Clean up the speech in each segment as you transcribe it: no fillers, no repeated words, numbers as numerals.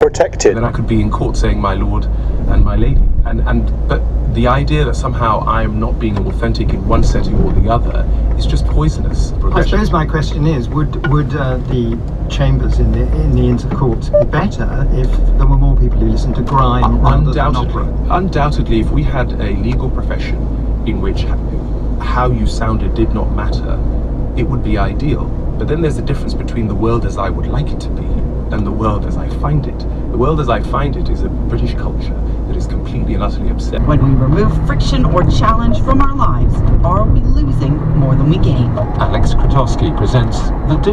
protected. Then I could be in court saying my lord and my lady. But the idea that somehow I'm not being authentic in one setting or the other is just poisonous. I suppose my question is, would the chambers in the Inns of Court be better if there were more people who listened to grime rather than opera? Undoubtedly, if we had a legal profession in which how you sounded did not matter, it would be ideal. But then there's a difference between the world as I would like it to be and the world as I find it. The world as I find it is a British culture that is completely and utterly upset. When we remove friction or challenge from our lives, are we losing more than we gain? Alex Smiles presents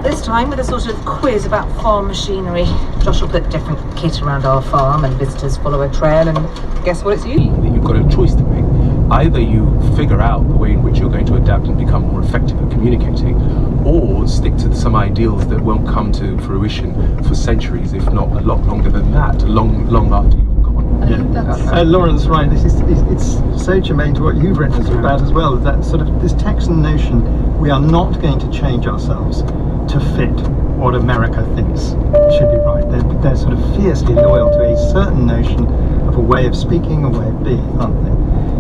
This time with a sort of quiz about farm machinery. Josh will put different kit around our farm and visitors follow a trail and guess what it's using? You've got a choice to make. Either you figure out the way in which you're going to adapt and become more effective at communicating, or stick to some ideals that won't come to fruition for centuries, if not a lot longer than that, long after you've gone. Yeah. Lauren's right. It's so germane to what you've written about as well. That sort of this Texan notion: we are not going to change ourselves to fit what America thinks should be right. They're sort of fiercely loyal to a certain notion of a way of speaking, a way of being, aren't they?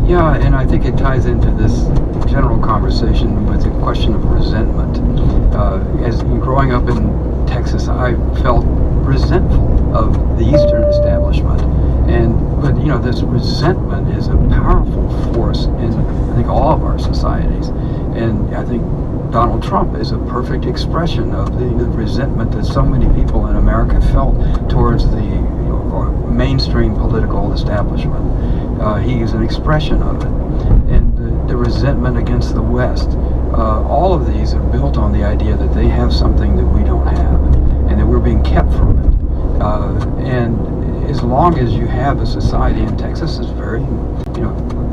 Yeah, and I think it ties into this general conversation with the question of resentment. As growing up in Texas, I felt resentful of the Eastern establishment, but you know, this resentment is a powerful force in I think all of our societies, and I think Donald Trump is a perfect expression of the resentment that so many people in America felt towards the mainstream political establishment. He is an expression of it, and the resentment against the West. All of these are built on the idea that they have something that we don't have, and that we're being kept from it. And as long as you have a society, and Texas is very,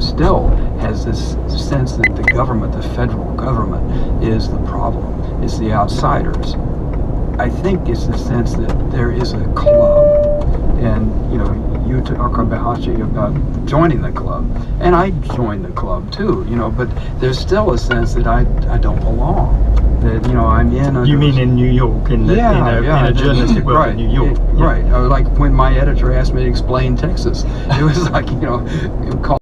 still has this sense that the government, the federal government, is the problem. It's the outsiders. I think it's the sense that there is a club, and you talk about joining the club, and I joined the club too, but there's still a sense that I don't belong. That I'm in. You mean in New York, in a journalistic world in New York? Right. Like when my editor asked me to explain Texas, it was like